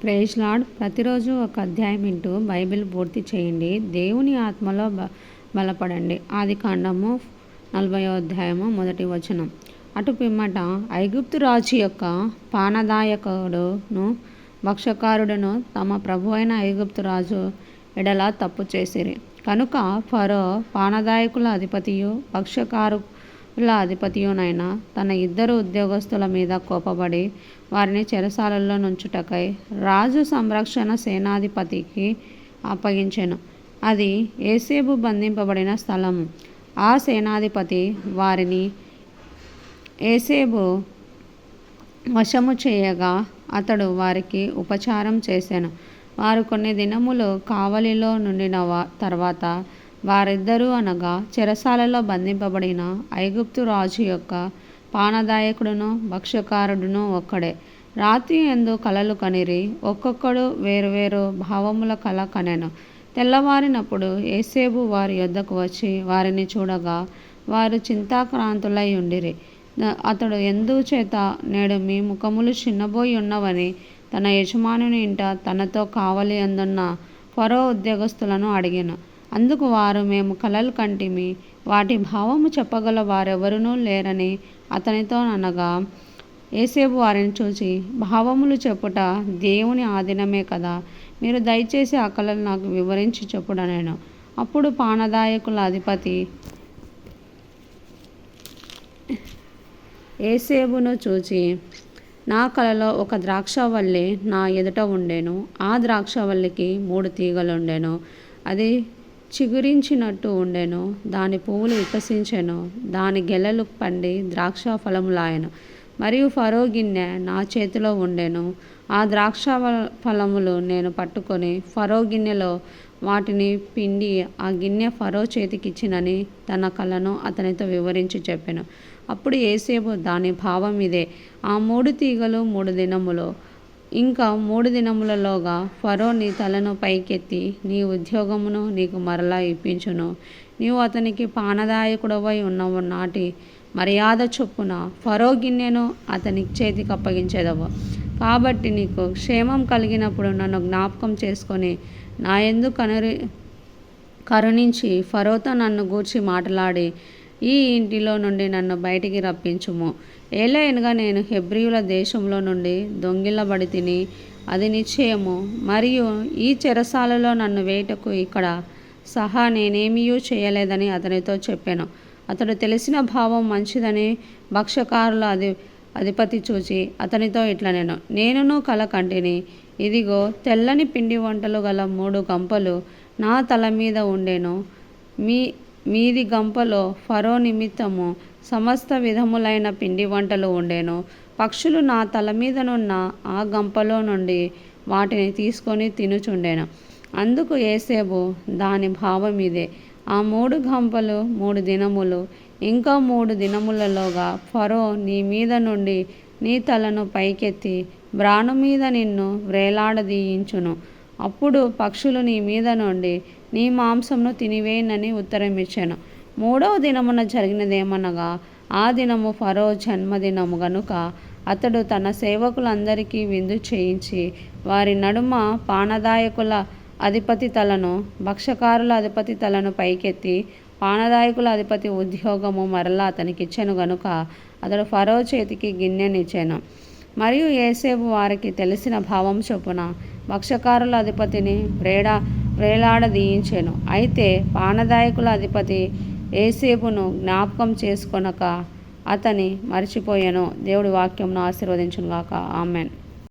Praise lord. ప్రతిరోజు ఒక అధ్యాయం వింటూ బైబిల్ పూర్తి చేయండి. దేవుని ఆత్మలో బలపడండి. ఆదికాండము 40వ అధ్యాయము 1వ వచనం. అటు పిమ్మట ఐగుప్తు రాజు యొక్క పానదాయకుడును భక్షకారుడును తమ ప్రభు అయిన ఐగుప్తు రాజు ఎడల తప్పు చేసిరి. కనుక ఫరో పానదాయకుల అధిపతియు భక్షకారుల అధిపతియునైన తన ఇద్దరు ఉద్యోగస్తుల మీద కోపపడి వారిని చెరసాలలో నుంచుటకై రాజు సంరక్షణ సేనాధిపతికి అప్పగించెను. అది యోసేపు బంధింపబడిన స్థలము. ఆ సేనాధిపతి వారిని యోసేపు వశము చేయగా అతడు వారికి ఉపచారం చేసెను. వారు కొన్ని దినములు కావలిలో నుండిన తర్వాత వారిద్దరూ అనగా చెరసాలలో బంధింపబడిన ఐగుప్తు రాజు యొక్క పానదాయకుడును భక్షకారుడును ఒక్కడే. రాత్రి యందు కలలు కనిరి, ఒక్కొక్కడు వేరువేరు భావముల కల కనెను. తెల్లవారినప్పుడు యోసేపు వారి యొద్దకు వచ్చి వారిని చూడగా వారు చింతాక్రాంతులై ఉండిరి. అతడు ఎందుచేత నేడు మీ ముఖములు చిన్నబోయి ఉన్నవని తన యజమానుని ఇంట తనతో కావలి అందున్న ఫరో ఉద్యోగస్తులను అడిగాను. అందుకు వారు, మేము కలలు కంటిమి, వాటి భావము చెప్పగల వారెవరునూ లేరని అతనితో అనగా, యోసేపు వారిని చూచి, భావములు చెప్పుట దేవుని ఆధీనమే కదా, మీరు దయచేసి ఆ కలలు నాకు వివరించి చెప్పుడనెను. అప్పుడు పానదాయకుల అధిపతి యోసేపును చూచి, నా కలలో ఒక ద్రాక్షవల్లి నా ఎదుట ఉండెను. ఆ ద్రాక్షవల్లికి 3 తీగలుండెను. అది చిగురించినట్టు ఉండెను. దాని పువ్వులు వికసించెను. దాని గెలలు పండి ద్రాక్ష ఫలములాయెను. మరియు ఫరో గిన్నె నా చేతిలో ఉండెను. ఆ ద్రాక్ష ఫలములు నేను పట్టుకొని ఫరో గిన్నెలో వాటిని పిండి ఆ గిన్నె ఫరో చేతికిచ్చినని తన కలను అతనితో వివరించి చెప్పెను. అప్పుడు యోసేపు, దాని భావం ఇదే, ఆ 3 తీగలు 3 దినములు, ఇంకా 3 దినములలోగా ఫరో నీ తలను పైకెత్తి నీ ఉద్యోగమును నీకు మరలా ఇప్పించును. నీవు అతనికి పానదాయకుడవై ఉన్న నాటి మర్యాద చొప్పున ఫరో గిన్నెను అతని చేతికి అప్పగించెదవు. కాబట్టి నీకు క్షేమం కలిగినప్పుడు నన్ను జ్ఞాపకం చేసుకొని నా యందు కరుణించి ఫరోతో నన్ను గూర్చి మాట్లాడి ఈ ఇంటిలో నుండి నన్ను బయటికి రప్పించుము. ఏలయనగా నేను హెబ్రీయుల దేశంలో నుండి దొంగిలబడి తిని, అది నిశ్చయము. మరియు ఈ చెరసాలలో నన్ను వేటకు ఇక్కడ సహా నేనేమీయూ చేయలేదని అతనితో చెప్పాను. అతడు తెలిసిన భావం మంచిదని భక్షకారుల అధిపతి చూచి అతనితో ఇట్లనెను, నేనును కల కంటిని. ఇదిగో, తెల్లని పిండి వంటలు గల 3 గంపలు నా తల మీద ఉండెను. మీది గంపలో ఫరో నిమిత్తము సమస్త విధములైన పిండి వంటలు ఉండెను. పక్షులు నా తల మీదనున్న ఆ గంపలో నుండి వాటిని తీసుకొని తినుచుండెను. అందుకు యోసేపు, దాని భావం ఇదే, ఆ 3 గంపలు 3 దినములు, ఇంకా 3 దినములలోగా ఫరో నీ మీద నుండి నీ తలను పైకెత్తి బ్రాను మీద నిన్ను వ్రేలాడదీయించును. అప్పుడు పక్షులు నీ మీద నుండి నీ మాంసమును తినివేయనని ఉత్తరమిచ్చాను. 3వ దినమున జరిగినదేమనగా, ఆ దినము ఫరో జన్మదినము గనుక అతడు తన సేవకులందరికీ విందు చేయించి వారి నడుమ పానదాయకుల అధిపతి తలను భక్షకారుల అధిపతి తలను పైకెత్తి పానదాయకుల అధిపతి ఉద్యోగము మరలా అతనికిచ్చెను గనుక అతడు ఫరో చేతికి గిన్నెనిచ్చెను. మరియు యోసేపు వారికి తెలిసిన భావం చొప్పున భక్షకారుల అధిపతిని వ్రేలాడదీయించెను. అయితే పానదాయకుల అధిపతి యోసేపును జ్ఞాపకం చేసుకొనక అతని మరిచిపోయెను. దేవుడి వాక్యంను ఆశీర్వదించును గాక. ఆమెన్.